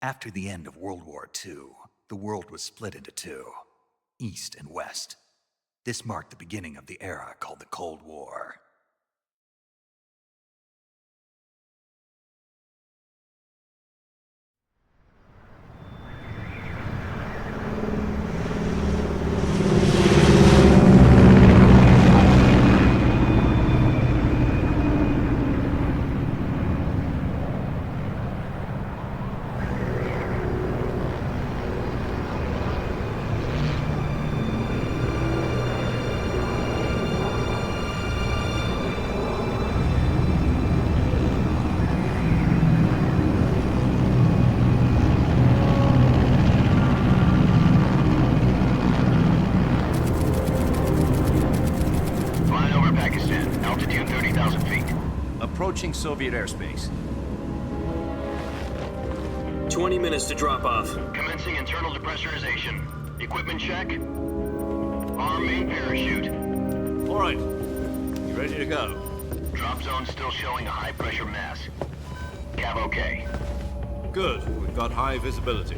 After the end of World War II, the world was split into two, East and West. This marked the beginning of the era called the Cold War. Approaching Soviet airspace. 20 minutes to drop off. Commencing internal depressurization. Equipment check. Arm main parachute. All right. You ready to go? Drop zone still showing a high pressure mass. Cav okay. Good. We've got high visibility.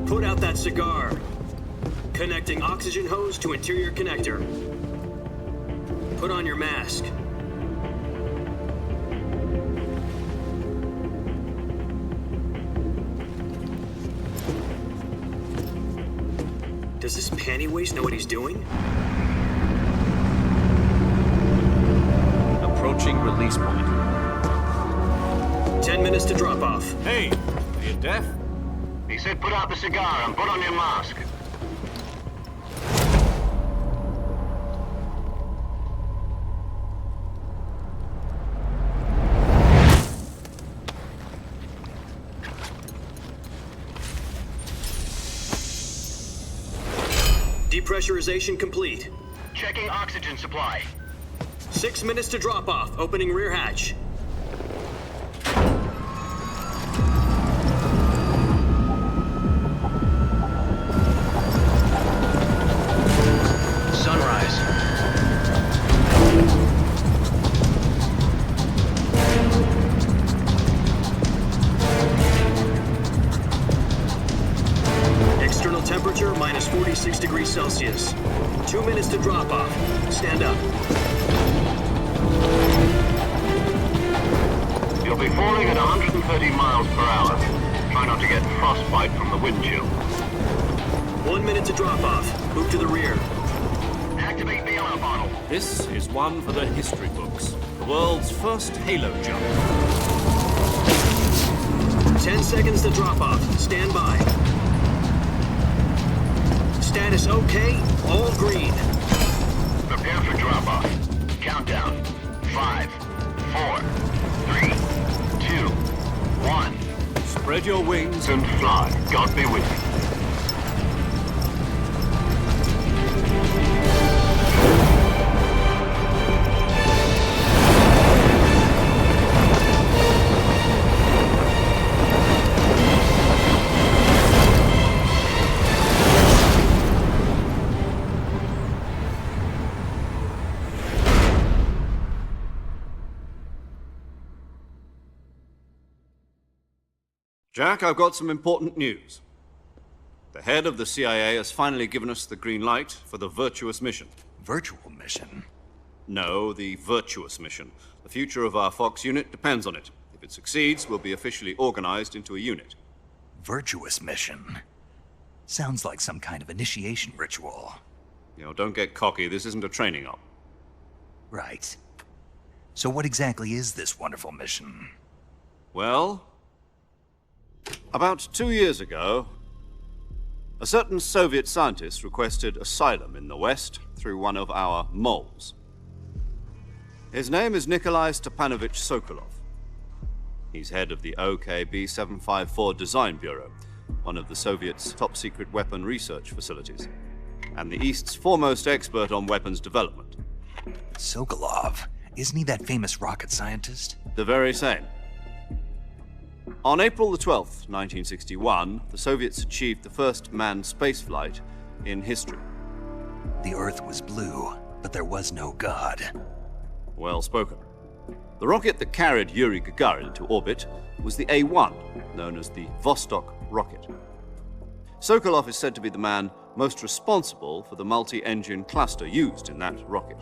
Put out that cigar. Connecting oxygen hose to interior connector. Put on your mask. Does this pantywaist know what he's doing? Approaching release point. 10 minutes to drop off. Hey, are you deaf? He said put out the cigar and put on your mask. Depressurization complete. Checking oxygen supply. 6 minutes to drop off. Opening rear hatch. Sunrise. External temperature minus 46 degrees Celsius. 2 minutes to drop off. Stand up. You'll be falling at 130 miles per hour. Try not to get frostbite from the wind chill. 1 minute to drop off. Move to the rear. Activate the oil bottle. This is one for the history books. The world's first halo jump. 10 seconds to drop off. Stand by. Status okay. All green. Prepare for drop off. Countdown. 5, 4, 3, 2, 1. Spread your wings And fly. God be with you. Jack, I've got some important news. The head of the CIA has finally given us the green light for the virtuous mission. Virtual mission? No, the virtuous mission. The future of our Fox unit depends on it. If it succeeds, we'll be officially organized into a unit. Virtuous mission? Sounds like some kind of initiation ritual. You know, don't get cocky. This isn't a training op. Right. So what exactly is this wonderful mission? Well, about 2 years ago, a certain Soviet scientist requested asylum in the West through one of our moles. His name is Nikolai Stepanovich Sokolov. He's head of the OKB 754 Design Bureau, one of the Soviets' top-secret weapon research facilities, and the East's foremost expert on weapons development. Sokolov? Isn't he that famous rocket scientist? The very same. On April the 12th, 1961, the Soviets achieved the first manned spaceflight in history. The Earth was blue, but there was no God. Well spoken. The rocket that carried Yuri Gagarin into orbit was the A-1, known as the Vostok rocket. Sokolov is said to be the man most responsible for the multi-engine cluster used in that rocket.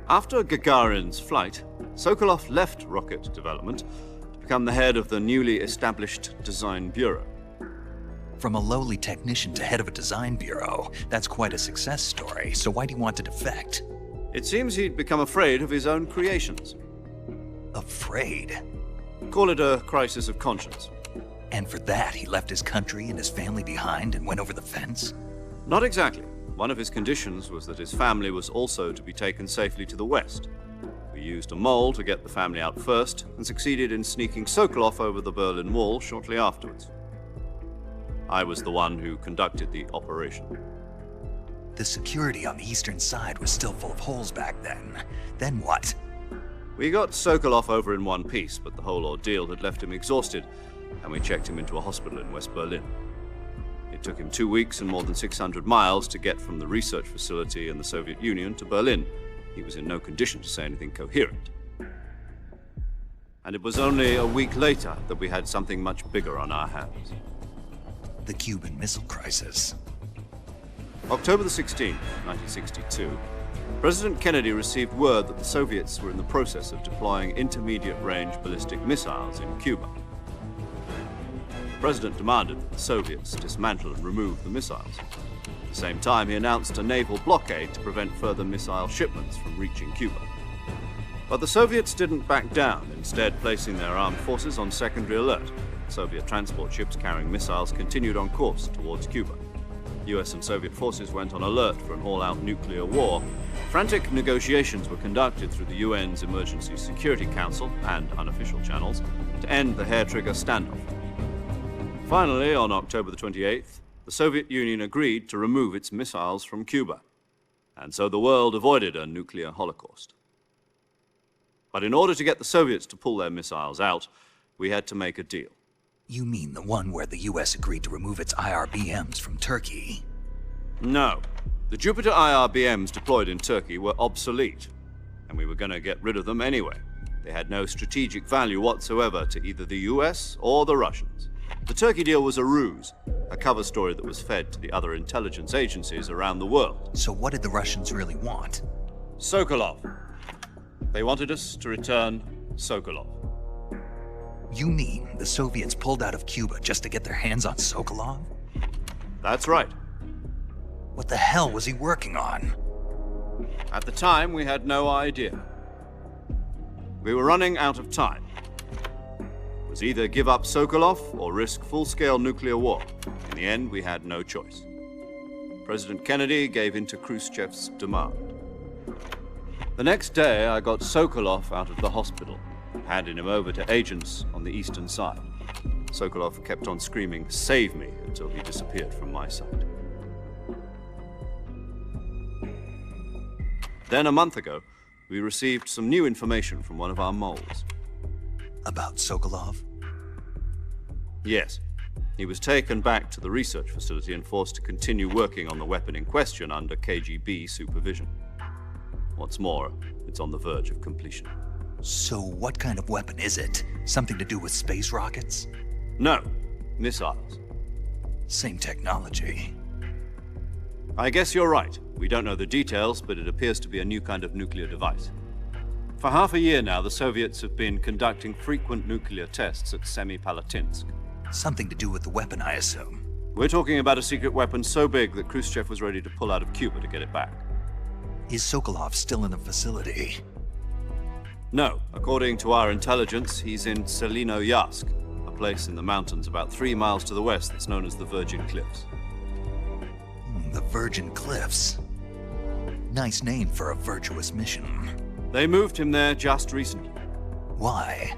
After Gagarin's flight, Sokolov left rocket development to become the head of the newly established Design Bureau. From a lowly technician to head of a design bureau, that's quite a success story, so why'd he want to defect? It seems he'd become afraid of his own creations. Afraid? Call it a crisis of conscience. And for that, he left his country and his family behind and went over the fence? Not exactly. One of his conditions was that his family was also to be taken safely to the west. We used a mole to get the family out first and succeeded in sneaking Sokolov over the Berlin Wall shortly afterwards. I was the one who conducted the operation. The security on the eastern side was still full of holes back then. Then what? We got Sokolov over in one piece, but the whole ordeal had left him exhausted, and we checked him into a hospital in West Berlin. It took him 2 weeks and more than 600 miles to get from the research facility in the Soviet Union to Berlin. He was in no condition to say anything coherent. And it was only a week later that we had something much bigger on our hands. The Cuban Missile Crisis. October the 16th, 1962, President Kennedy received word that the Soviets were in the process of deploying intermediate-range ballistic missiles in Cuba. The President demanded that the Soviets dismantle and remove the missiles. At the same time, he announced a naval blockade to prevent further missile shipments from reaching Cuba. But the Soviets didn't back down, instead placing their armed forces on secondary alert. Soviet transport ships carrying missiles continued on course towards Cuba. US and Soviet forces went on alert for an all-out nuclear war. Frantic negotiations were conducted through the UN's Emergency Security Council and unofficial channels to end the hair-trigger standoff. Finally, on October the 28th, the Soviet Union agreed to remove its missiles from Cuba, and so the world avoided a nuclear holocaust. But in order to get the Soviets to pull their missiles out, we had to make a deal. You mean the one where the US agreed to remove its IRBMs from Turkey? No. The Jupiter IRBMs deployed in Turkey were obsolete, and we were going to get rid of them anyway. They had no strategic value whatsoever to either the US or the Russians. The Turkey deal was a ruse, a cover story that was fed to the other intelligence agencies around the world. So what did the Russians really want? Sokolov. They wanted us to return Sokolov. You mean the Soviets pulled out of Cuba just to get their hands on Sokolov? That's right. What the hell was he working on? At the time, we had no idea. We were running out of time. It was either give up Sokolov or risk full-scale nuclear war. In the end, we had no choice. President Kennedy gave in to Khrushchev's demand. The next day, I got Sokolov out of the hospital, handing him over to agents on the eastern side. Sokolov kept on screaming, "Save me," until he disappeared from my sight. Then a month ago, we received some new information from one of our moles. About Sokolov? Yes. He was taken back to the research facility and forced to continue working on the weapon in question under KGB supervision. What's more, it's on the verge of completion. So what kind of weapon is it? Something to do with space rockets? No, missiles. Same technology. I guess you're right. We don't know the details, but it appears to be a new kind of nuclear device. For half a year now, the Soviets have been conducting frequent nuclear tests at Semipalatinsk. Something to do with the weapon, I assume. We're talking about a secret weapon so big that Khrushchev was ready to pull out of Cuba to get it back. Is Sokolov still in the facility? No. According to our intelligence, he's in Selinoyarsk, a place in the mountains about 3 miles to the west that's known as the Virgin Cliffs. The Virgin Cliffs. Nice name for a virtuous mission. They moved him there just recently. Why?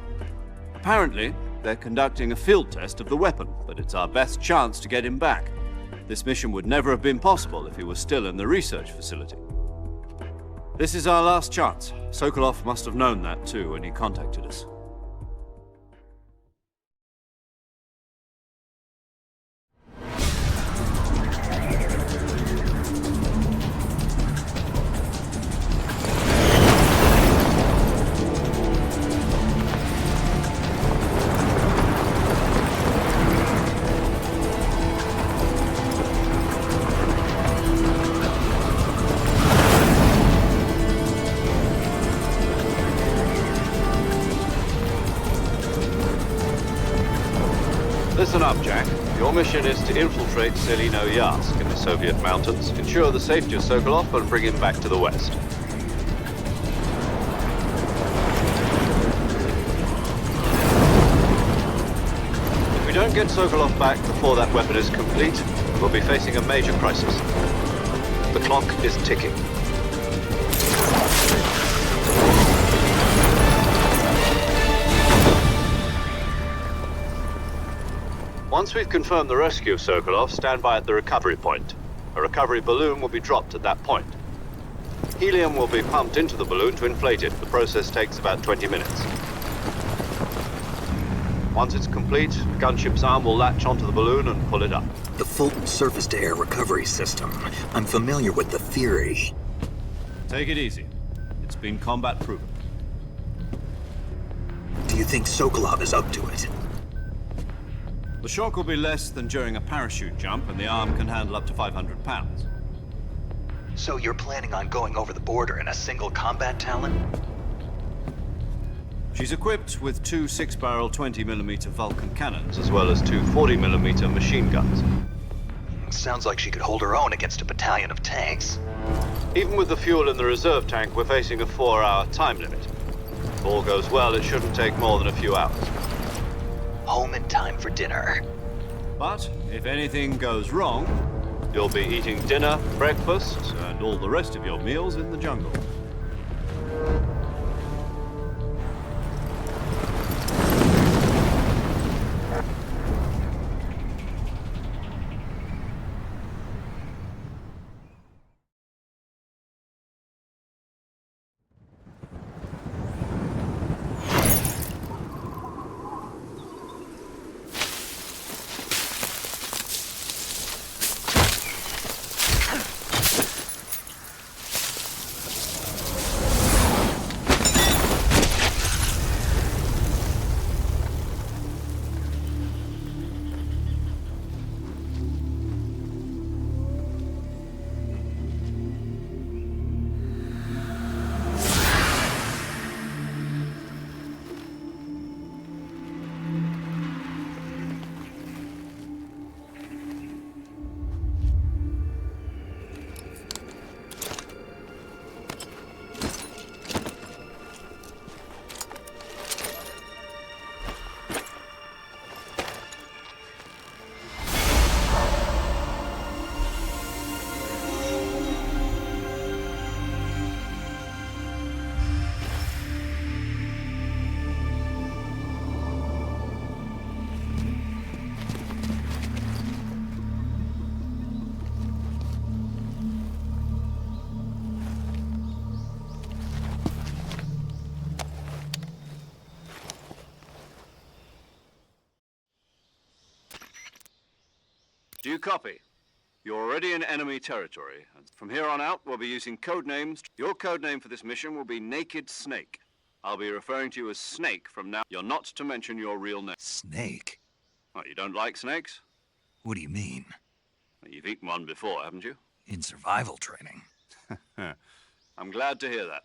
Apparently, they're conducting a field test of the weapon, but it's our best chance to get him back. This mission would never have been possible if he was still in the research facility. This is our last chance. Sokolov must have known that too when he contacted us. Listen up, Jack. Your mission is to infiltrate Selino-Yarsk in the Soviet mountains, ensure the safety of Sokolov, and bring him back to the west. If we don't get Sokolov back before that weapon is complete, we'll be facing a major crisis. The clock is ticking. Once we've confirmed the rescue of Sokolov, stand by at the recovery point. A recovery balloon will be dropped at that point. Helium will be pumped into the balloon to inflate it. The process takes about 20 minutes. Once it's complete, the gunship's arm will latch onto the balloon and pull it up. The Fulton surface-to-air recovery system. I'm familiar with the theory. Take it easy. It's been combat proven. Do you think Sokolov is up to it? The shock will be less than during a parachute jump, and the arm can handle up to 500 pounds. So you're planning on going over the border in a single combat Talon? She's equipped with two 6-barrel 20mm Vulcan cannons, as well as two 40mm machine guns. Sounds like she could hold her own against a battalion of tanks. Even with the fuel in the reserve tank, we're facing a 4-hour time limit. If all goes well, it shouldn't take more than a few hours. Home in time for dinner. But if anything goes wrong, you'll be eating dinner, breakfast, and all the rest of your meals in the jungle. Do you copy? You're already in enemy territory, and from here on out, we'll be using code names. Your code name for this mission will be Naked Snake. I'll be referring to you as Snake from now. You're not to mention your real name. Snake? Oh, you don't like snakes? What do you mean? Well, you've eaten one before, haven't you? In survival training. I'm glad to hear that.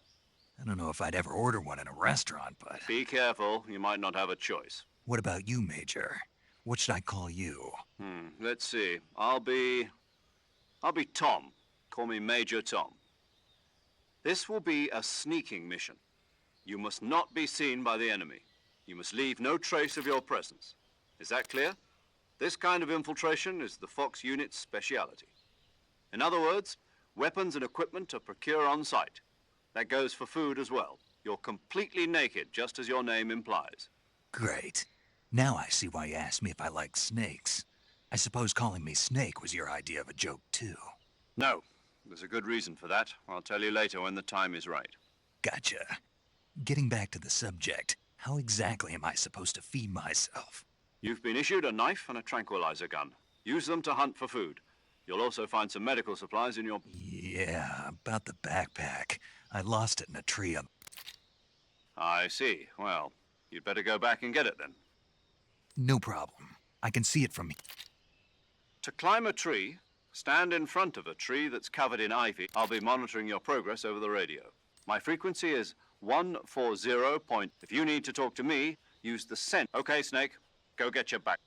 I don't know if I'd ever order one in a restaurant, but... Be careful, you might not have a choice. What about you, Major? What should I call you? Let's see. I'll be Tom. Call me Major Tom. This will be a sneaking mission. You must not be seen by the enemy. You must leave no trace of your presence. Is that clear? This kind of infiltration is the Fox unit's speciality. In other words, weapons and equipment are procured on site. That goes for food as well. You're completely naked, just as your name implies. Great. Now I see why you asked me if I like snakes. I suppose calling me Snake was your idea of a joke, too. No, there's a good reason for that. I'll tell you later when the time is right. Gotcha. Getting back to the subject, how exactly am I supposed to feed myself? You've been issued a knife and a tranquilizer gun. Use them to hunt for food. You'll also find some medical supplies in your... Yeah, about the backpack. I lost it in a tree. I see. Well, you'd better go back and get it then. No problem. I can see it from here. To climb a tree, stand in front of a tree that's covered in ivy. I'll be monitoring your progress over the radio. My frequency is 140. If you need to talk to me, use the scent. Okay, Snake. Go get your back.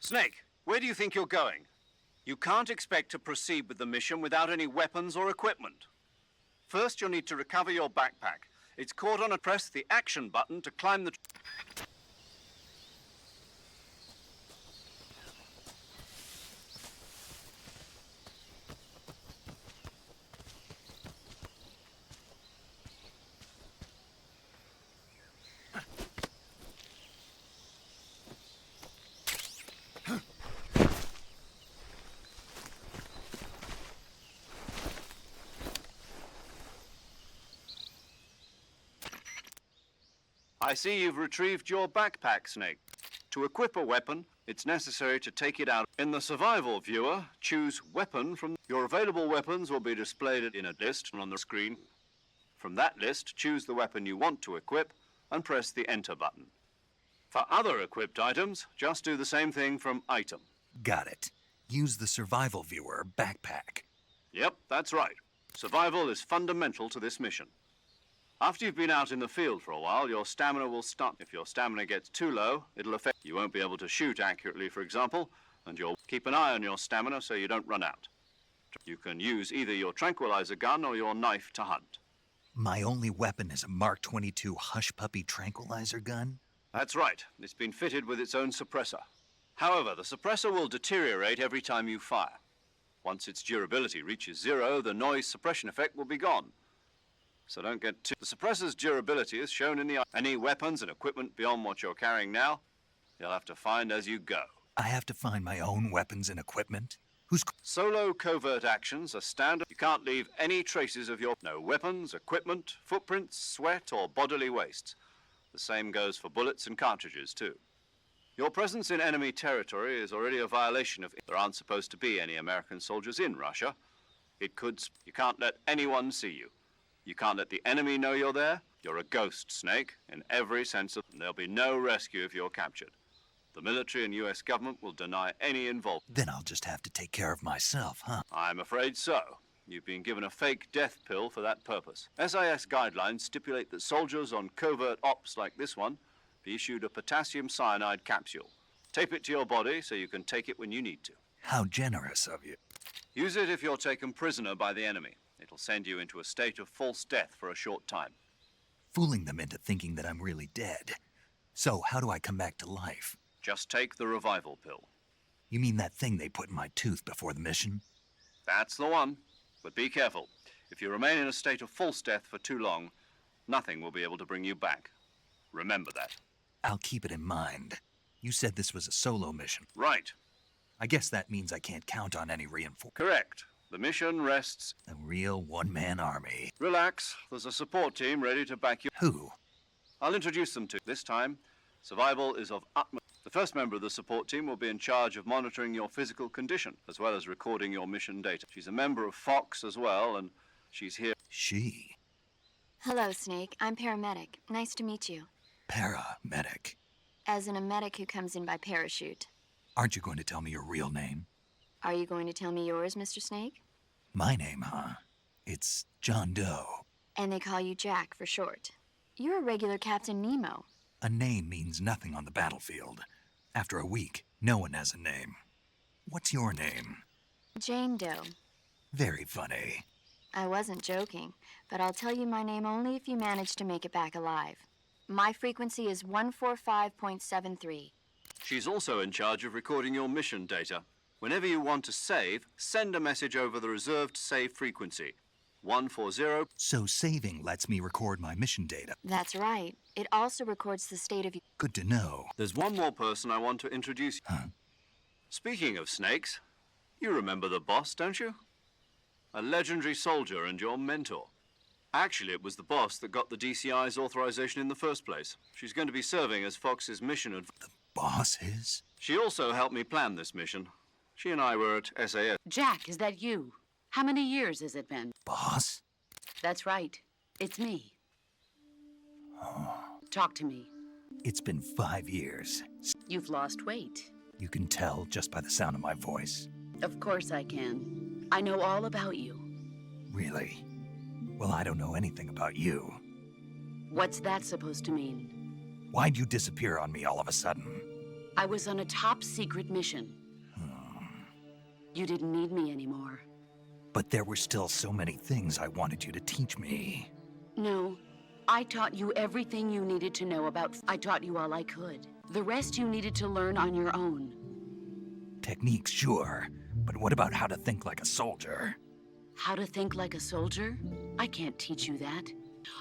Snake, where do you think you're going? You can't expect to proceed with the mission without any weapons or equipment. First, you'll need to recover your backpack. It's caught on a press the action button to climb the... I see you've retrieved your backpack, Snake. To equip a weapon, it's necessary to take it out. In the survival viewer, choose weapon from... Your available weapons will be displayed in a list on the screen. From that list, choose the weapon you want to equip and press the enter button. For other equipped items, just do the same thing from item. Got it. Use the survival viewer backpack. Yep, that's right. Survival is fundamental to this mission. After you've been out in the field for a while, your stamina will start. If your stamina gets too low, it'll affect... You won't be able to shoot accurately, for example, and you'll keep an eye on your stamina so you don't run out. You can use either your tranquilizer gun or your knife to hunt. My only weapon is a Mark 22 Hush Puppy tranquilizer gun? That's right. It's been fitted with its own suppressor. However, the suppressor will deteriorate every time you fire. Once its durability reaches 0, the noise suppression effect will be gone. So don't get too... The suppressor's durability is shown in the... Any weapons and equipment beyond what you're carrying now, you'll have to find as you go. I have to find my own weapons and equipment? Who's... Solo covert actions are standard. You can't leave any traces of your... No weapons, equipment, footprints, sweat, or bodily wastes. The same goes for bullets and cartridges, too. Your presence in enemy territory is already a violation of... There aren't supposed to be any American soldiers in Russia. It could... You can't let anyone see you. You can't let the enemy know you're there. You're a ghost, Snake, in every sense of... There'll be no rescue if you're captured. The military and U.S. government will deny any involvement. Then I'll just have to take care of myself, huh? I'm afraid so. You've been given a fake death pill for that purpose. SIS guidelines stipulate that soldiers on covert ops like this one be issued a potassium cyanide capsule. Tape it to your body so you can take it when you need to. How generous of you. Use it if you're taken prisoner by the enemy. It'll send you into a state of false death for a short time. Fooling them into thinking that I'm really dead. So, how do I come back to life? Just take the revival pill. You mean that thing they put in my tooth before the mission? That's the one. But be careful. If you remain in a state of false death for too long, nothing will be able to bring you back. Remember that. I'll keep it in mind. You said this was a solo mission. Right. I guess that means I can't count on any reinforcements. Correct. The mission rests... A real one-man army. Relax. There's a support team ready to back you. Who? I'll introduce them to you. This time, survival is of utmost... The first member of the support team will be in charge of monitoring your physical condition, as well as recording your mission data. She's a member of Fox as well, and she's here... She? Hello, Snake. I'm paramedic. Nice to meet you. Paramedic. As in a medic who comes in by parachute. Aren't you going to tell me your real name? Are you going to tell me yours, Mr. Snake? My name, huh? It's John Doe. And they call you Jack for short. You're a regular Captain Nemo. A name means nothing on the battlefield. After a week, no one has a name. What's your name? Jane Doe. Very funny. I wasn't joking, but I'll tell you my name only if you manage to make it back alive. My frequency is 145.73. She's also in charge of recording your mission data. Whenever you want to save, send a message over the reserved save frequency, 140. So saving lets me record my mission data. That's right. It also records the state of... Good to know. There's one more person I want to introduce. Huh? Speaking of snakes, you remember the boss, don't you? A legendary soldier and your mentor. Actually, it was the boss that got the DCI's authorization in the first place. She's going to be serving as Fox's mission The boss is? She also helped me plan this mission. She and I were at SAS. Jack, is that you? How many years has it been? Boss? That's right. It's me. Oh. Talk to me. It's been 5 years. You've lost weight. You can tell just by the sound of my voice. Of course I can. I know all about you. Really? Well, I don't know anything about you. What's that supposed to mean? Why'd you disappear on me all of a sudden? I was on a top-secret mission. You didn't need me anymore. But there were still so many things I wanted you to teach me. No. I taught you everything you needed to know about... I taught you all I could. The rest you needed to learn on your own. Techniques, sure. But what about how to think like a soldier? How to think like a soldier? I can't teach you that.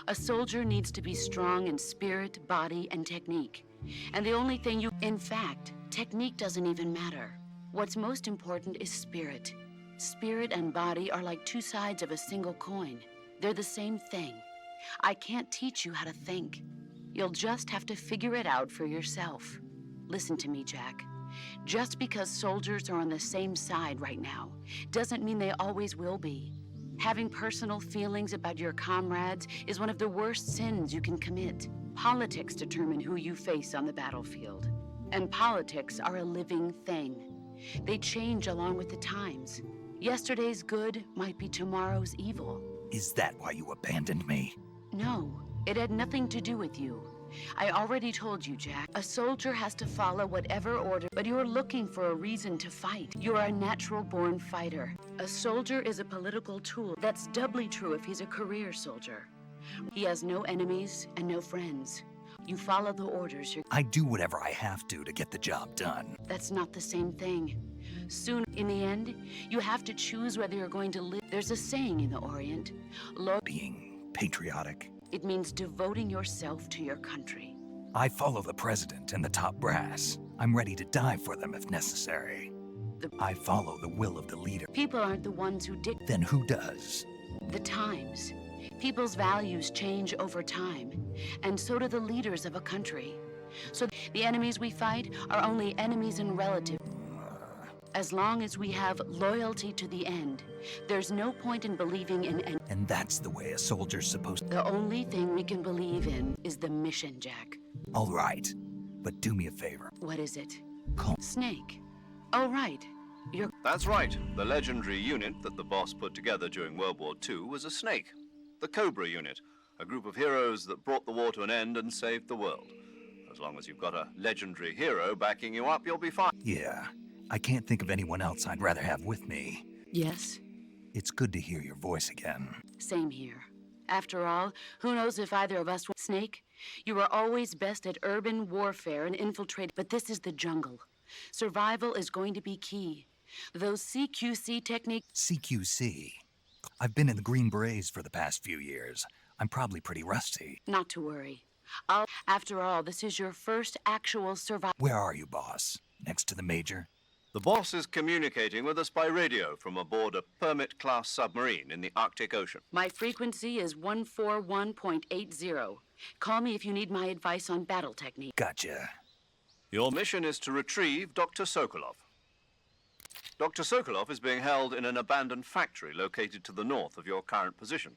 A soldier needs to be strong in spirit, body, and technique. And the only thing you... In fact, technique doesn't even matter. What's most important is spirit. Spirit and body are like two sides of a single coin. They're the same thing. I can't teach you how to think. You'll just have to figure it out for yourself. Listen to me, Jack. Just because soldiers are on the same side right now doesn't mean they always will be. Having personal feelings about your comrades is one of the worst sins you can commit. Politics determine who you face on the battlefield. And politics are a living thing. They change along with the times. Yesterday's good might be tomorrow's evil. Is that why you abandoned me? No, it had nothing to do with you. I already told you, Jack. A soldier has to follow whatever order, but you're looking for a reason to fight. You're a natural-born fighter. A soldier is a political tool. That's doubly true if he's a career soldier. He has no enemies and no friends. You follow the orders. I do whatever I have to get the job done. That's not the same thing. Soon, in the end, you have to choose whether you're going to live. There's a saying in the Orient, Being patriotic. It means devoting yourself to your country. I follow the president and the top brass. I'm ready to die for them if necessary. I follow the will of the leader. People aren't the ones who dictate. Then who does? The times. People's values change over time, and so do the leaders of a country. So the enemies we fight are only enemies and relatives. As long as we have loyalty to the end, there's no point in believing in any. And that's the way a soldier's supposed to. The only thing we can believe in is the mission, Jack. All right, but do me a favor. What is it? Call. Snake. Oh, right. You're... That's right. The legendary unit that the boss put together during World War II was a snake. The Cobra unit, a group of heroes that brought the war to an end and saved the world. As long as you've got a legendary hero backing you up, you'll be fine. Yeah, I can't think of anyone else I'd rather have with me. Yes? It's good to hear your voice again. Same here. After all, who knows if either of us... Snake, you were always best at urban warfare and infiltrate, but this is the jungle. Survival is going to be key. Those CQC techniques... CQC? I've been in the Green Berets for the past few years. I'm probably pretty rusty. Not to worry. After all, this is your first actual survival... Where are you, boss? Next to the major? The boss is communicating with us by radio from aboard a Permit-class submarine in the Arctic Ocean. My frequency is 141.80. Call me if you need my advice on battle technique. Gotcha. Your mission is to retrieve Dr. Sokolov. Dr. Sokolov is being held in an abandoned factory located to the north of your current position.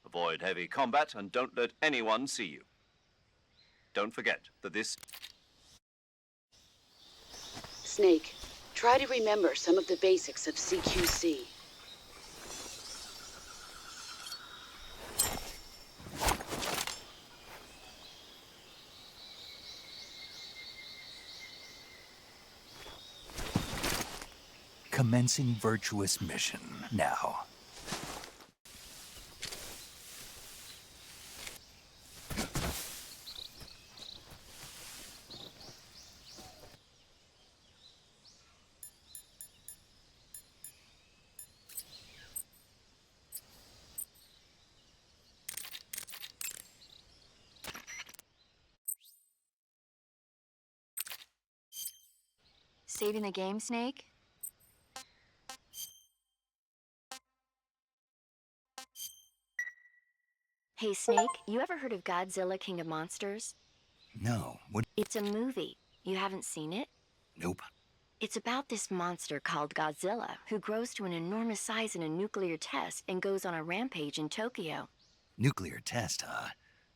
Avoid heavy combat and don't let anyone see you. Don't forget that this... Snake, try to remember some of the basics of CQC. Commencing virtuous mission now. Saving the game, Snake? Hey, Snake, you ever heard of Godzilla King of Monsters? No, what? It's a movie. You haven't seen it? Nope. It's about this monster called Godzilla, who grows to an enormous size in a nuclear test and goes on a rampage in Tokyo. Nuclear test, huh?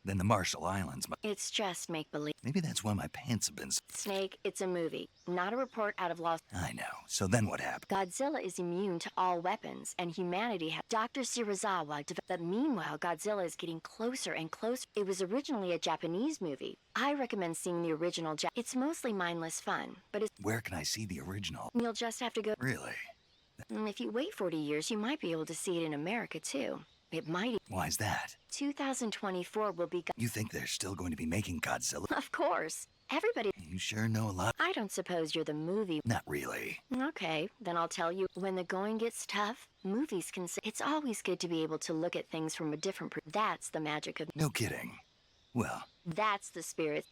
Then the Marshall Islands. It's just make-believe. Maybe that's why my pants have been. Snake, it's a movie, not a report out of Los... I know. So then what happened? Godzilla is immune to all weapons, and humanity has... Dr. Shirazawa developed... But meanwhile, Godzilla is getting closer and closer. It was originally a Japanese movie. I recommend seeing the original. It's mostly mindless fun, but it's... Where can I see the original? You'll just have to go... Really? If you wait 40 years, you might be able to see it in America, too. It might... Why's that? 2024 will be... You think they're still going to be making Godzilla? Of course. Everybody... You sure know a lot. I don't suppose you're the movie... Not really. Okay, then I'll tell you. When the going gets tough, movies can... It's always good to be able to look at things from a different... That's the magic of... No kidding. Well... That's the spirit.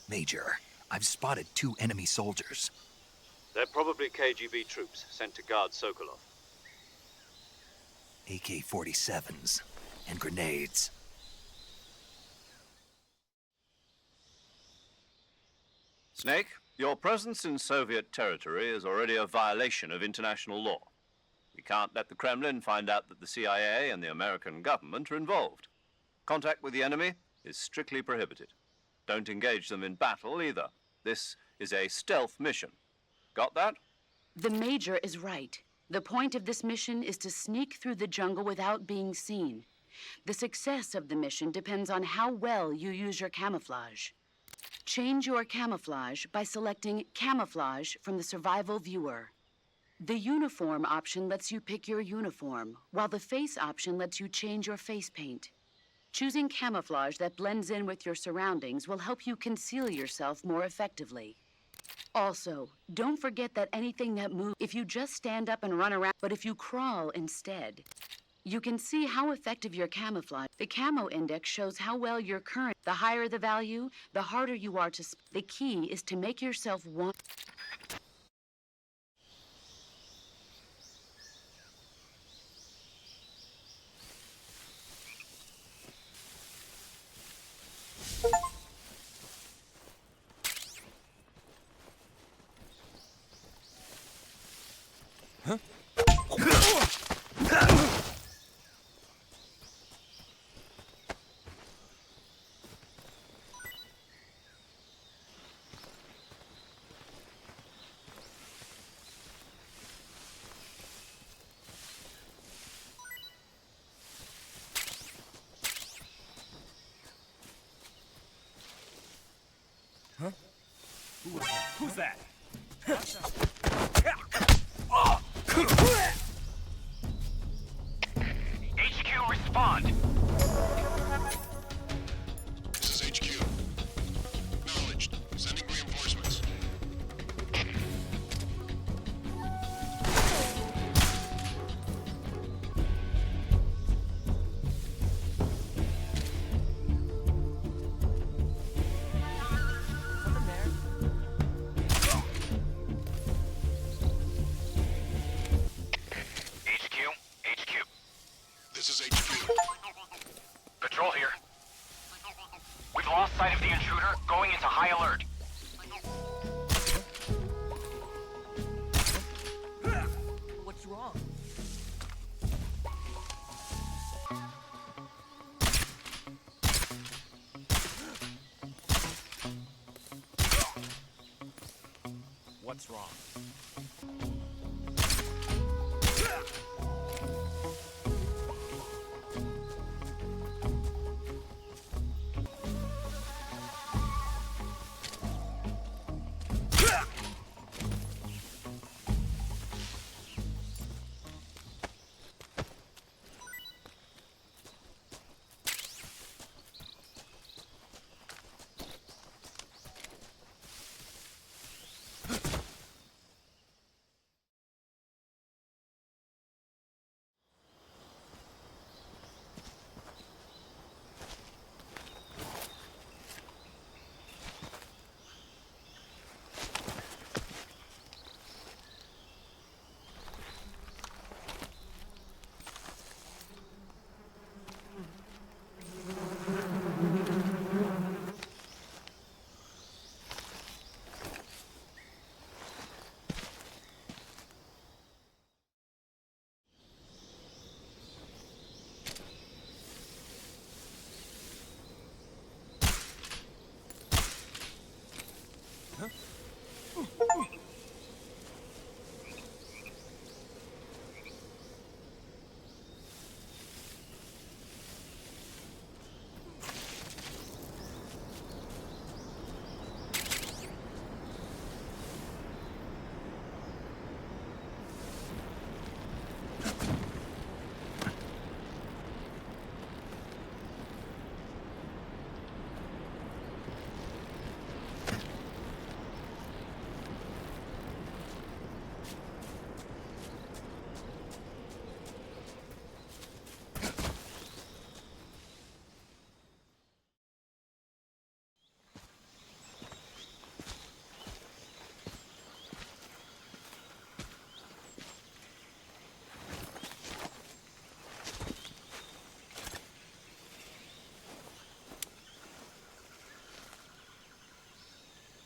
Major, I've spotted 2 enemy soldiers. They're probably KGB troops sent to guard Sokolov. AK-47s and grenades. Snake, your presence in Soviet territory is already a violation of international law. We can't let the Kremlin find out that the CIA and the American government are involved. Contact with the enemy is strictly prohibited. Don't engage them in battle either. This is a stealth mission. Got that? The Major is right. The point of this mission is to sneak through the jungle without being seen. The success of the mission depends on how well you use your camouflage. Change your camouflage by selecting Camouflage from the Survival Viewer. The Uniform option lets you pick your uniform, while the Face option lets you change your face paint. Choosing camouflage that blends in with your surroundings will help you conceal yourself more effectively. Also, don't forget that anything that moves, if you just stand up and run around, but if you crawl instead, you can see how effective your camouflage. The camo index shows how well your current. The higher the value, the harder you are to. The key is to make yourself want. Who's that? once wrong.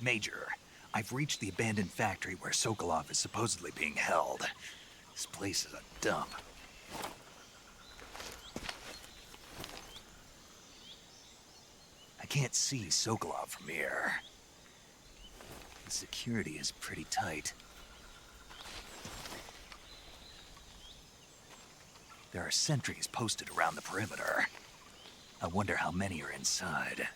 Major, I've reached the abandoned factory where Sokolov is supposedly being held. This place is a dump. I can't see Sokolov from here. The security is pretty tight. There are sentries posted around the perimeter. I wonder how many are inside.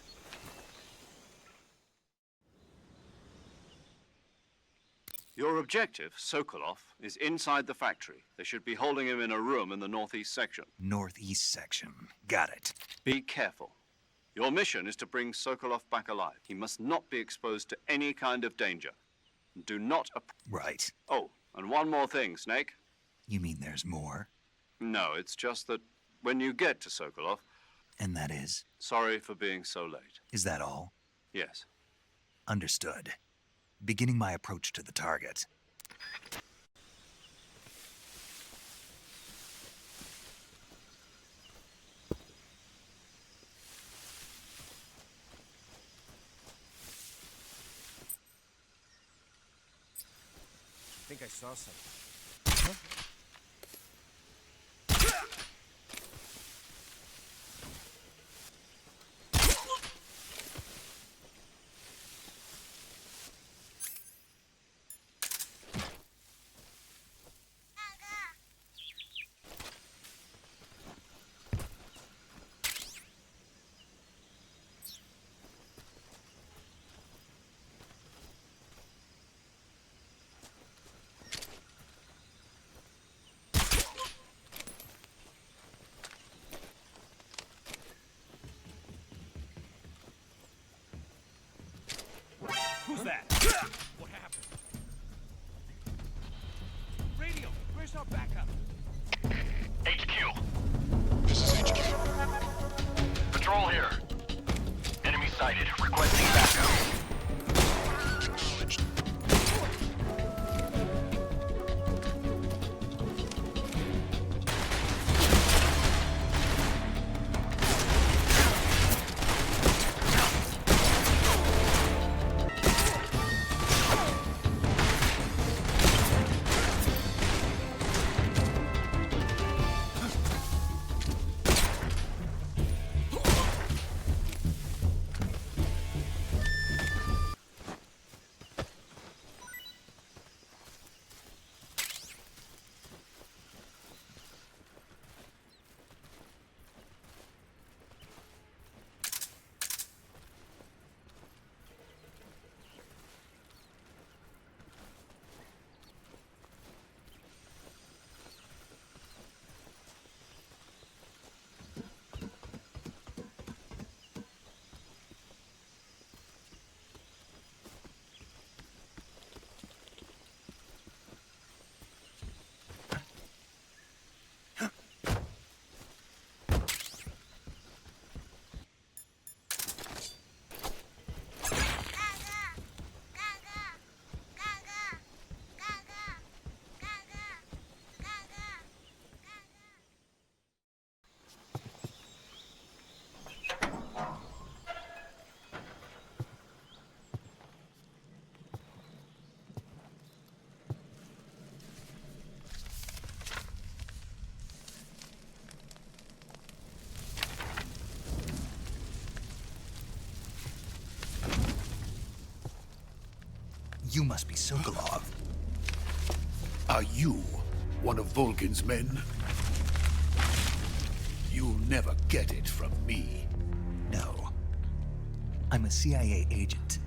Your objective, Sokolov, is inside the factory. They should be holding him in a room in the northeast section. Northeast section. Got it. Be careful. Your mission is to bring Sokolov back alive. He must not be exposed to any kind of danger. Do not... Right. Oh, and one more thing, Snake. You mean there's more? No, it's just that when you get to Sokolov... And that is? Sorry for being so late. Is that all? Yes. Understood. Beginning my approach to the target. I think I saw something. Huh? Who's that? What happened? Radio, where's our backup? HQ. This is HQ. Patrol here. Enemy sighted. Requesting backup. Acknowledged. must be Sokolov. Are you one of Volgin's men? You'll never get it from me. No. I'm a CIA agent.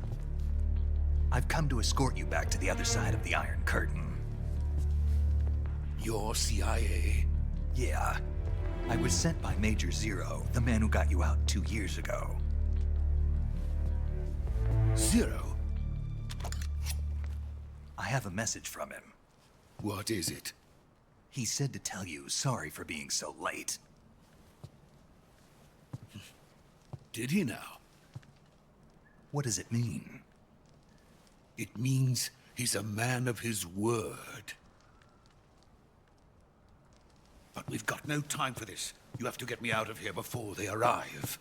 I've come to escort you back to the other side of the Iron Curtain. You're CIA? Yeah. I was sent by Major Zero, the man who got you out 2 years ago. Zero? I have a message from him. What is it? He said to tell you sorry for being so late. Did he now? What does it mean? It means he's a man of his word. But we've got no time for this. You have to get me out of here before they arrive.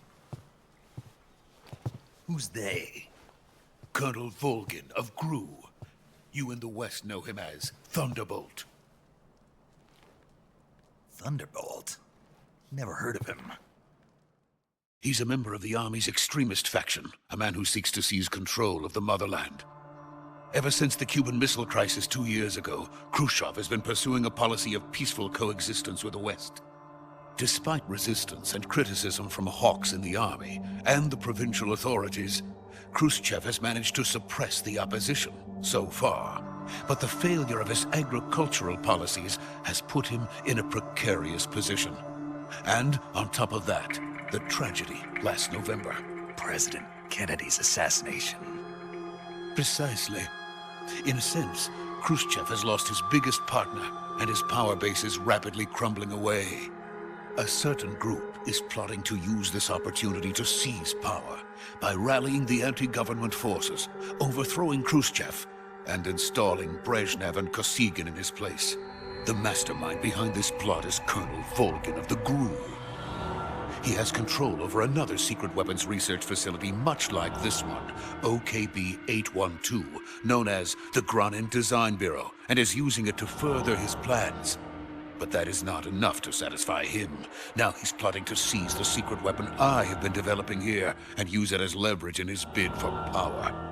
Who's they? Colonel Volgin of GRU. You in the West know him as Thunderbolt. Thunderbolt? Never heard of him. He's a member of the Army's extremist faction, a man who seeks to seize control of the motherland. Ever since the Cuban Missile Crisis 2 years ago, Khrushchev has been pursuing a policy of peaceful coexistence with the West. Despite resistance and criticism from hawks in the army and the provincial authorities, Khrushchev has managed to suppress the opposition so far. But the failure of his agricultural policies has put him in a precarious position. And on top of that, the tragedy last November. President Kennedy's assassination. Precisely. In a sense, Khrushchev has lost his biggest partner, and his power base is rapidly crumbling away. A certain group is plotting to use this opportunity to seize power by rallying the anti-government forces, overthrowing Khrushchev, and installing Brezhnev and Kosygin in his place. The mastermind behind this plot is Colonel Volgin of the GRU. He has control over another secret weapons research facility much like this one, OKB-812, known as the Granin Design Bureau, and is using it to further his plans. But that is not enough to satisfy him. Now he's plotting to seize the secret weapon I have been developing here and use it as leverage in his bid for power.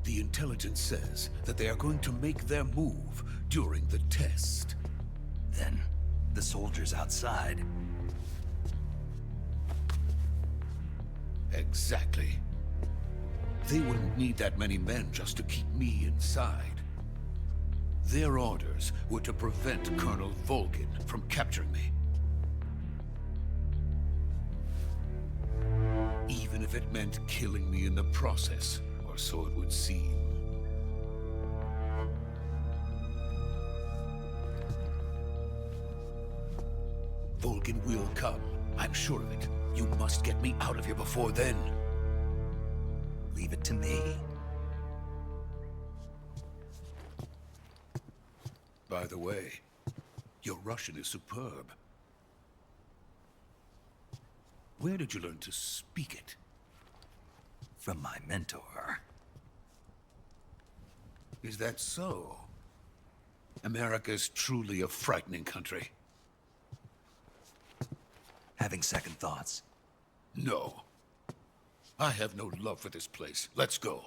The intelligence says that they are going to make their move during the test. Then, the soldiers outside. Exactly. They wouldn't need that many men just to keep me inside. Their orders were to prevent Colonel Volgin from capturing me. Even if it meant killing me in the process, or so it would seem. Volgin will come. I'm sure of it. You must get me out of here before then. Leave it to me. By the way, your Russian is superb. Where did you learn to speak it? From my mentor. Is that so? America's truly a frightening country. Having second thoughts? No. I have no love for this place. Let's go.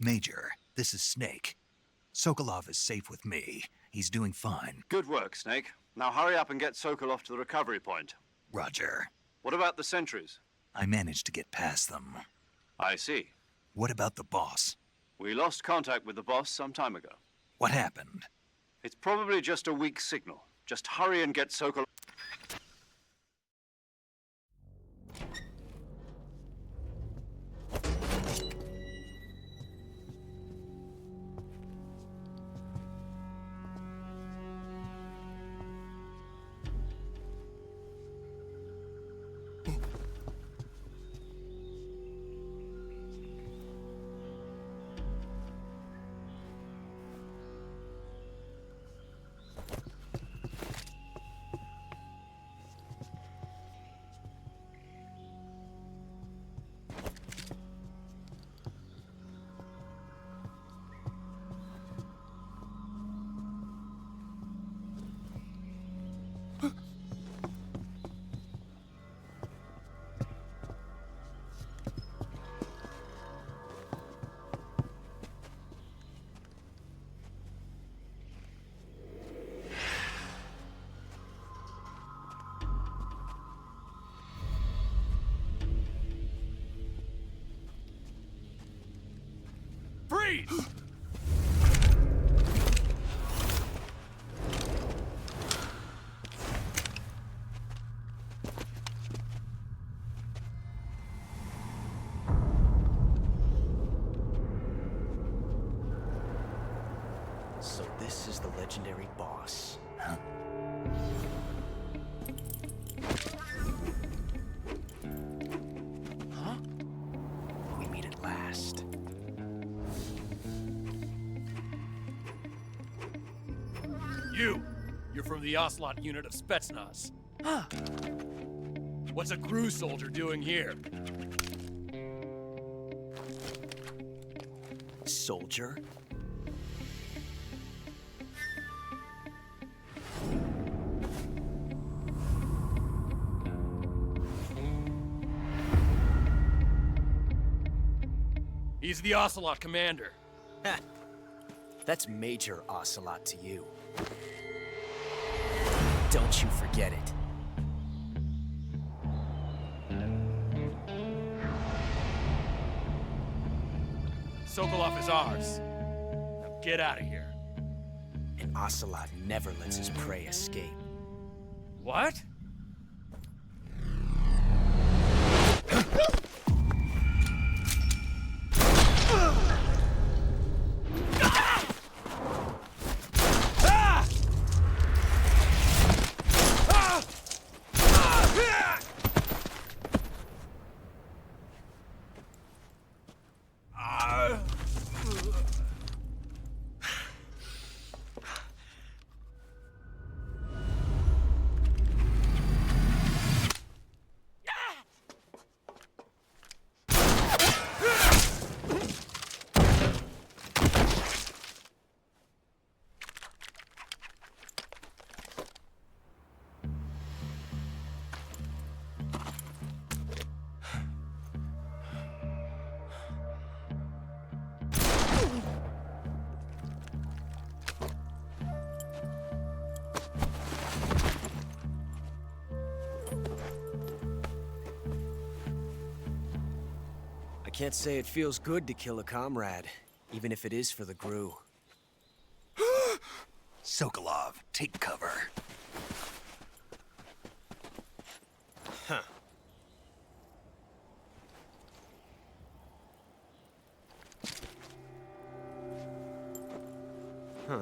Major, this is Snake. Sokolov is safe with me. He's doing fine. Good work, Snake. Now hurry up and get Sokolov to the recovery point. Roger. What about the sentries? I managed to get past them. I see. What about the boss? We lost contact with the boss some time ago. What happened? It's probably just a weak signal. Just hurry and get Sokolov. Freeze! So this is the legendary boss. Huh? Huh? We meet at last. You're from the Ocelot unit of Spetsnaz. Huh? What's a crew soldier doing here? Soldier? He's the Ocelot commander. Ha! That's Major Ocelot to you. Don't you forget it. Sokolov is ours. Now get out of here. And Ocelot never lets his prey escape. What? I can't say it feels good to kill a comrade, even if it is for the GRU. Sokolov, take cover. Huh. Huh.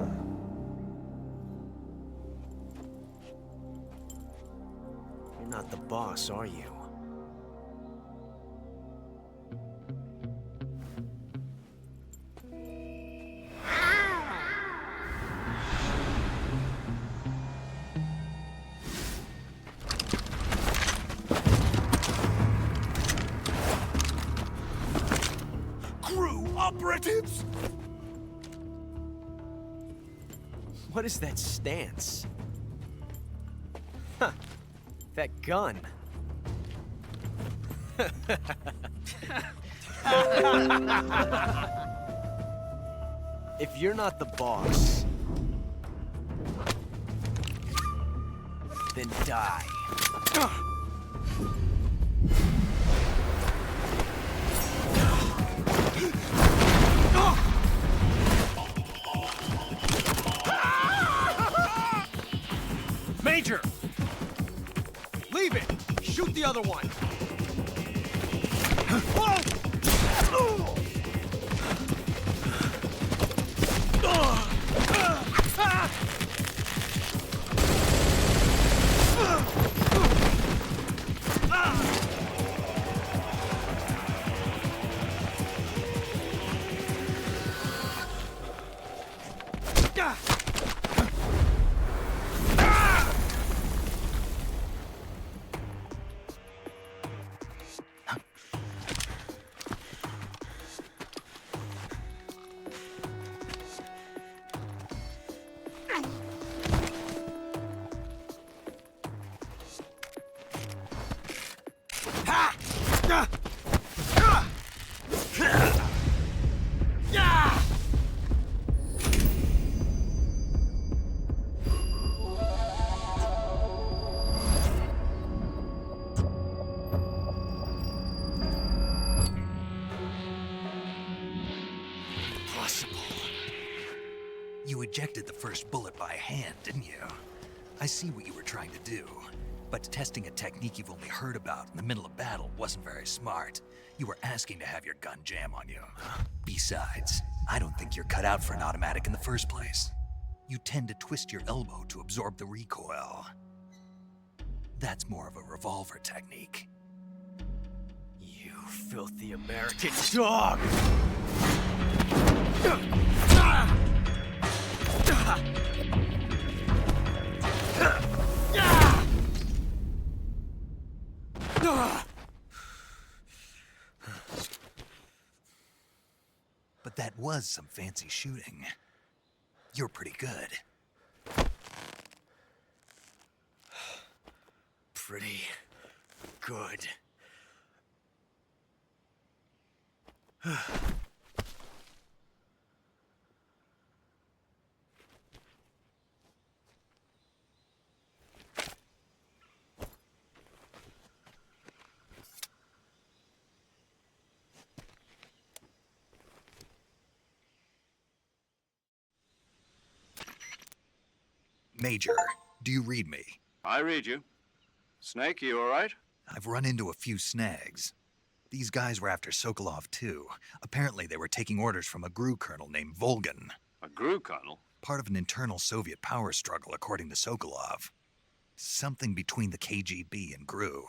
You're not the boss, are you? Operatives! What is that stance? Huh. That gun. If you're not the boss, then die. Major! Leave it! Shoot the other one! ejected the first bullet by hand, didn't you? I see what you were trying to do. But testing a technique you've only heard about in the middle of battle wasn't very smart. You were asking to have your gun jam on you. Besides, I don't think you're cut out for an automatic in the first place. You tend to twist your elbow to absorb the recoil. That's more of a revolver technique. You filthy American dog! But that was some fancy shooting. You're pretty good. Pretty good. Major, do you read me? I read you. Snake, you all right? I've run into a few snags. These guys were after Sokolov too. Apparently they were taking orders from a GRU colonel named Volgan. A GRU colonel? Part of an internal Soviet power struggle, according to Sokolov. Something between the KGB and GRU.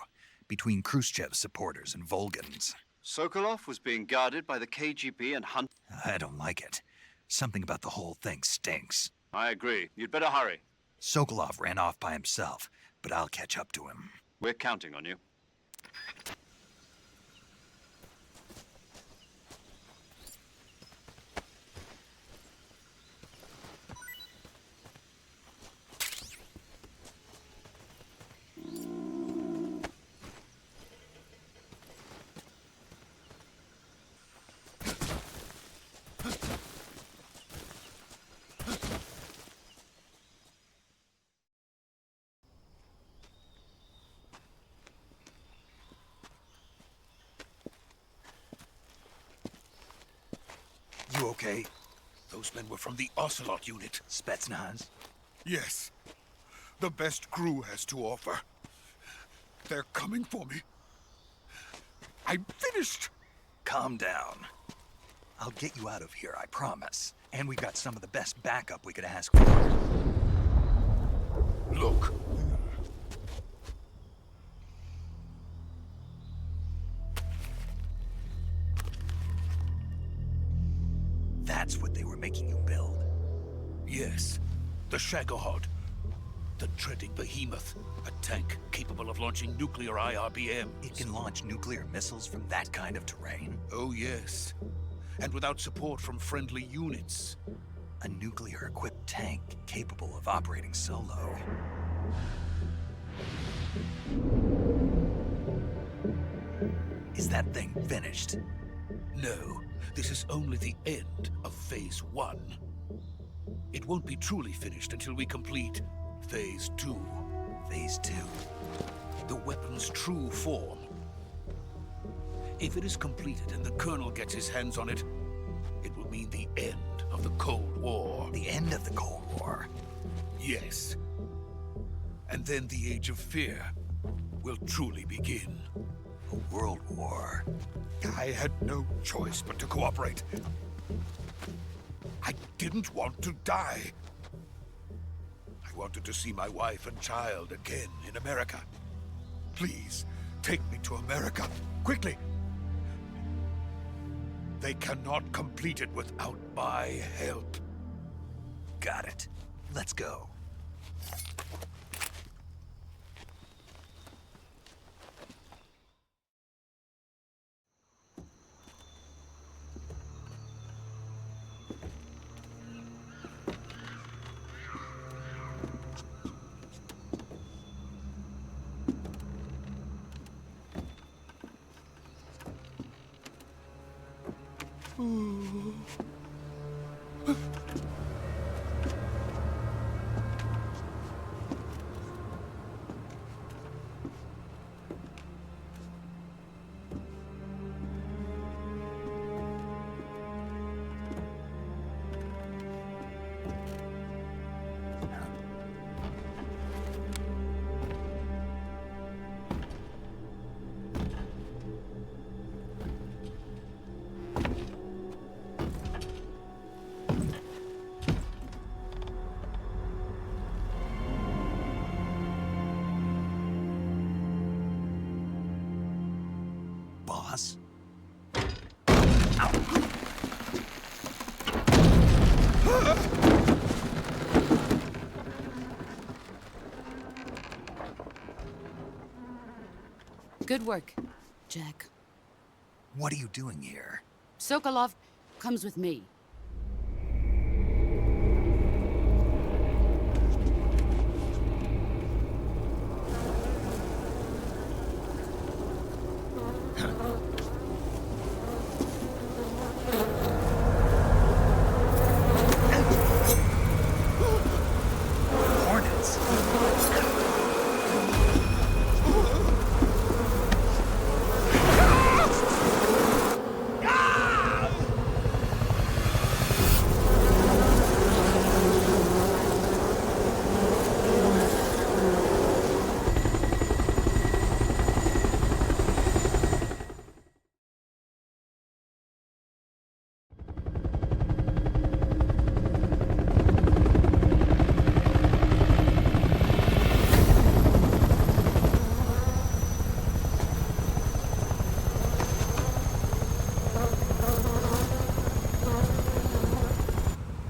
Between Khrushchev's supporters and Volgan's. Sokolov was being guarded by the KGB and hunt... I don't like it. Something about the whole thing stinks. I agree. You'd better hurry. Sokolov ran off by himself, but I'll catch up to him. We're counting on you. You okay? Those men were from the Ocelot unit. Spetsnaz? Yes. The best GRU has to offer. They're coming for me. I'm finished. Calm down. I'll get you out of here, I promise. And we got some of the best backup we could ask for. Look. That's what they were making you build? Yes. The Shagohod. The treading behemoth. A tank capable of launching nuclear IRBMs. It can launch nuclear missiles from that kind of terrain? Oh, yes. And without support from friendly units. A nuclear-equipped tank capable of operating solo. Is that thing finished? No. This is only the end of Phase 1. It won't be truly finished until we complete Phase 2. Phase 2? The weapon's true form. If it is completed and the Colonel gets his hands on it, it will mean the end of the Cold War. The end of the Cold War? Yes. And then the Age of Fear will truly begin. A world war? I had no choice but to cooperate. I didn't want to die. I wanted to see my wife and child again in America. Please, take me to America, quickly. They cannot complete it without my help. Got it. Let's go. Good work, Jack. What are you doing here? Sokolov comes with me. Hornets.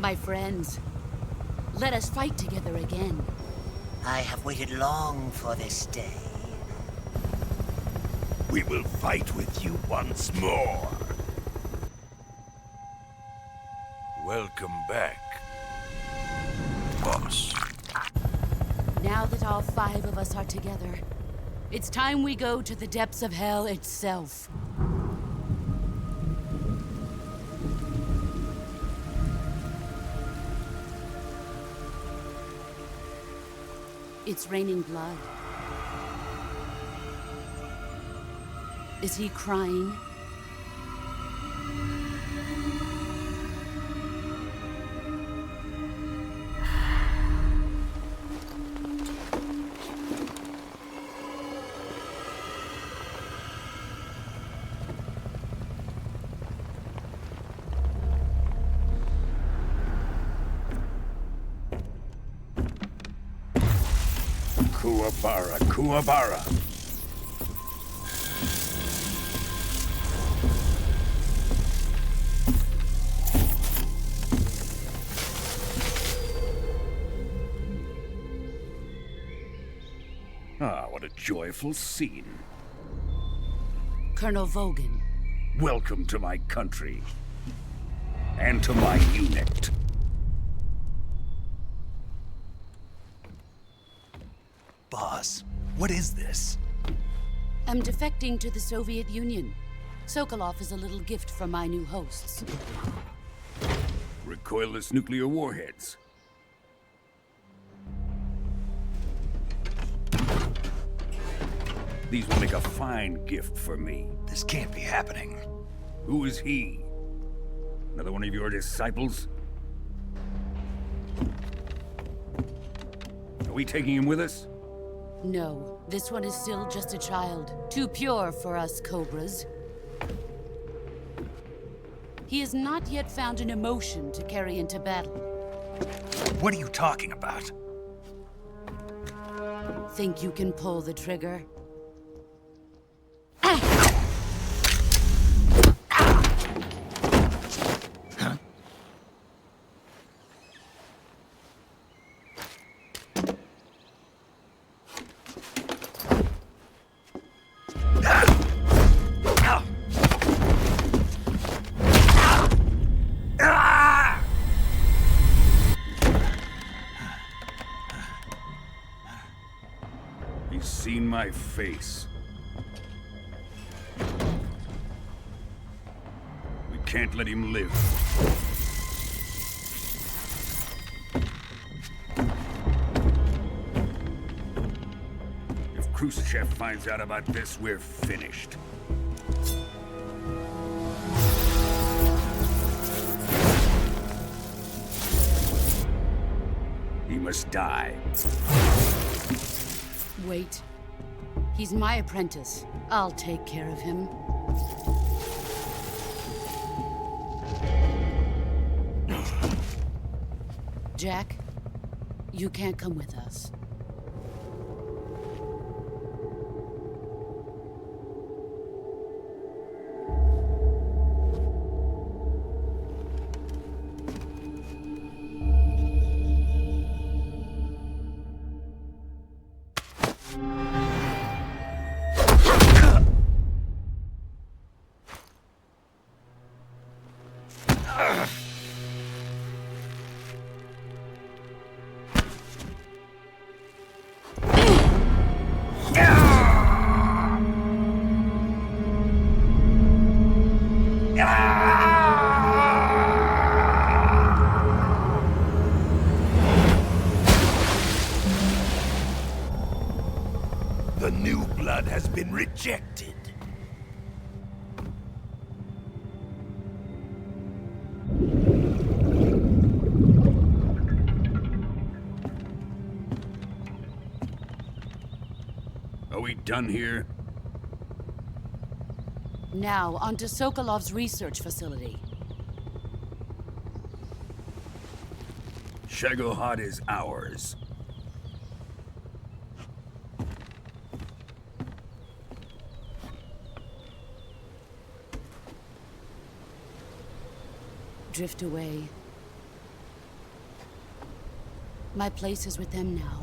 My friends, let us fight together again. I have waited long for this day. We will fight with you once more. Welcome back, boss. Now that all 5 of us are together, it's time we go to the depths of hell itself. It's raining blood. Is he crying? Kuwabara, Kuwabara. Ah, what a joyful scene. Colonel Vogan. Welcome to my country. And to my unit. Boss, what is this? I'm defecting to the Soviet Union. Sokolov is a little gift from my new hosts. Recoilless nuclear warheads. These will make a fine gift for me. This can't be happening. Who is he? Another one of your disciples? Are we taking him with us? No, this one is still just a child. Too pure for us Cobras. He has not yet found an emotion to carry into battle. What are you talking about? Think you can pull the trigger? He's seen my face. We can't let him live. If Khrushchev finds out about this, we're finished. He must die. Wait. He's my apprentice. I'll take care of him. Jack, you can't come with us. The new blood has been rejected. Are we done here? Now, on to Sokolov's research facility. Shagohod is ours. Drift away. My place is with them now.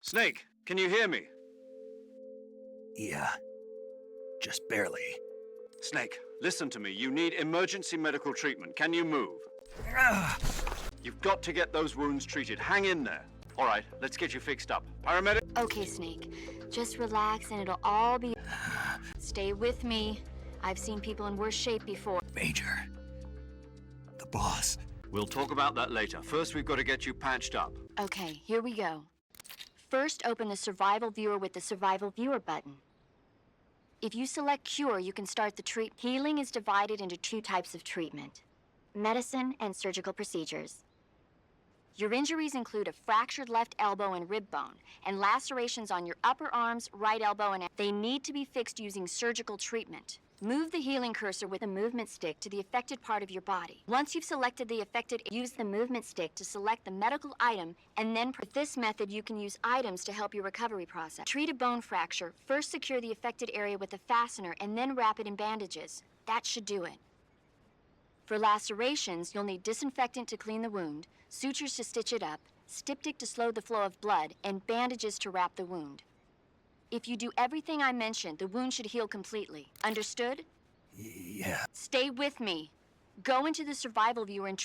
Snake, can you hear me? Yeah. Just barely. Snake, listen to me. You need emergency medical treatment. Can you move? You've got to get those wounds treated. Hang in there. All right, let's get you fixed up. Paramedic? Okay, Snake. Just relax and it'll all be... Stay with me. I've seen people in worse shape before. Major. The boss. We'll talk about that later. First, we've got to get you patched up. Okay, here we go. First, open the Survival Viewer with the Survival Viewer button. If you select Cure, you can start the treatment. Healing is divided into two types of treatment: medicine and surgical procedures. Your injuries include a fractured left elbow and rib bone, and lacerations on your upper arms, right elbow, and they need to be fixed using surgical treatment. Move the healing cursor with a movement stick to the affected part of your body. Once you've selected the affected, use the movement stick to select the medical item, and then with this method you can use items to help your recovery process. Treat a bone fracture, first secure the affected area with a fastener and then wrap it in bandages. That should do it. For lacerations, you'll need disinfectant to clean the wound, sutures to stitch it up, styptic to slow the flow of blood, and bandages to wrap the wound. If you do everything I mentioned, the wound should heal completely. Understood? Yeah. Stay with me. Go into the Survival Viewer and...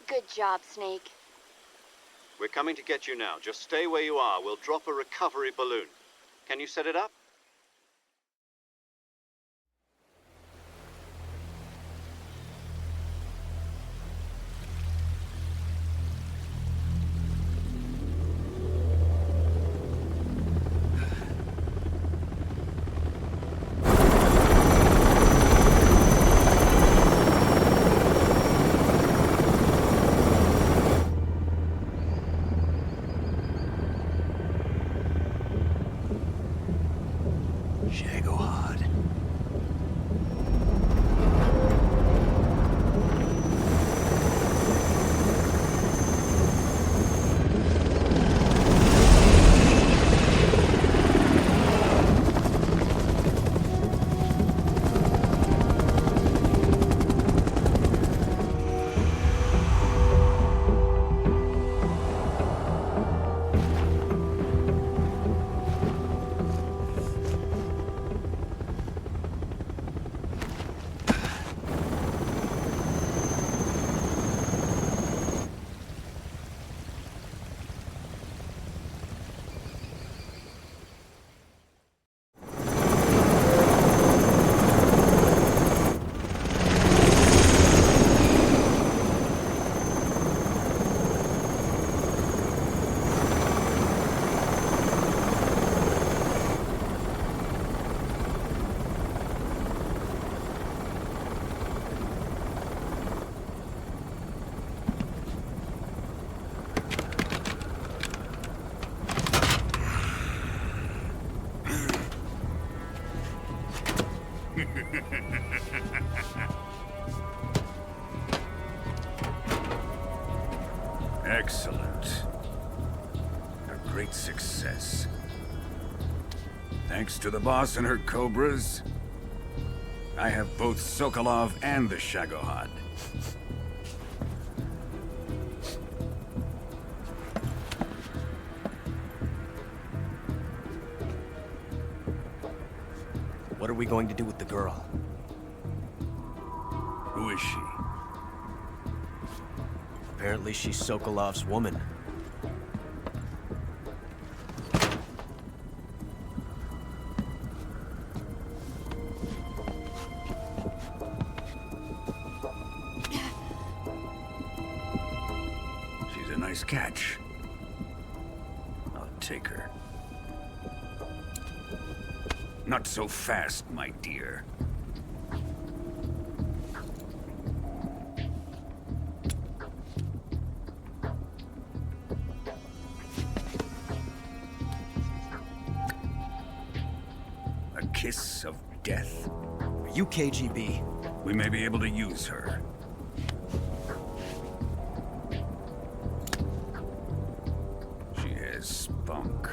Good job, Snake. We're coming to get you now. Just stay where you are. We'll drop a recovery balloon. Can you set it up? Excellent. A great success. Thanks to the boss and her cobras, I have both Sokolov and the Shagohod. What are we going to do with the girl? Who is she? Apparently she's Sokolov's woman. She's a nice catch. I'll take her. Not so fast, my dear. A kiss of death? Are you KGB? We may be able to use her. She has spunk.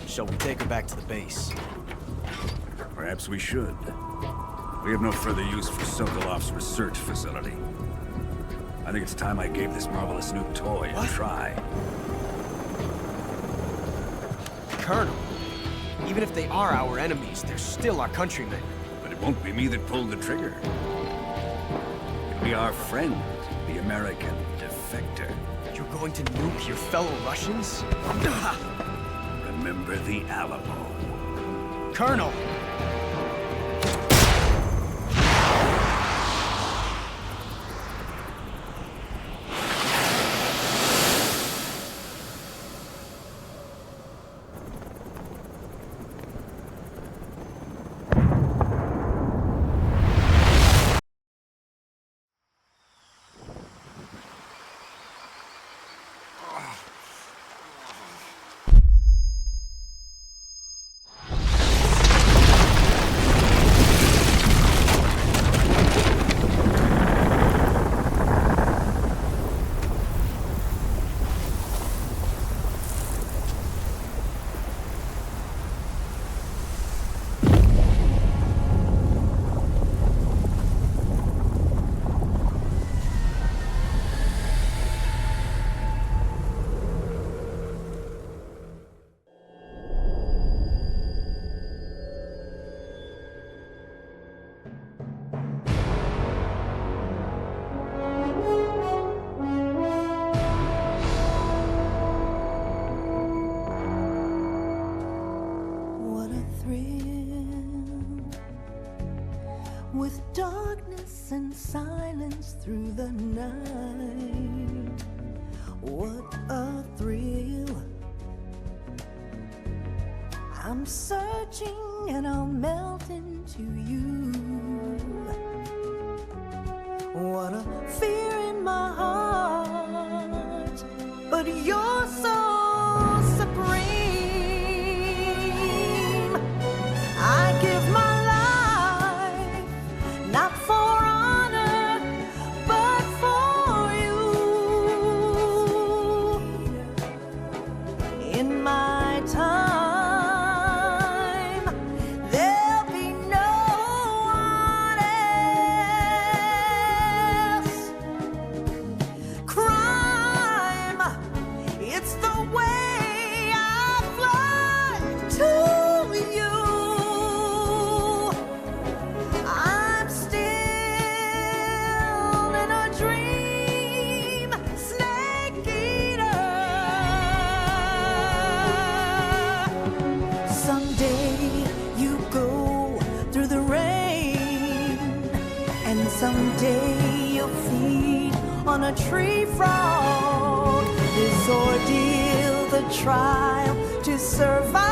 Shall we take her back to the base? Perhaps we should. We have no further use for Sokolov's research facility. I think it's time I gave this marvelous new toy a try. Colonel, even if they are our enemies, they're still our countrymen. But it won't be me that pulled the trigger. It'll be our friend, the American defector. You're going to nuke your fellow Russians? Remember the Alamo. Colonel! thrill with darkness and silence through the night. What a thrill. I'm searching and I'll melt into you. What a fear in my heart, but you're so supreme. I give my life, not for honor, but for you. In my time, there'll be no one else. Crime, it's the way I fly to you. I'm still in a dream, snake eater. Someday you go through the rain, and someday you'll feed on a tree frog. This ordeal, the trial to survive.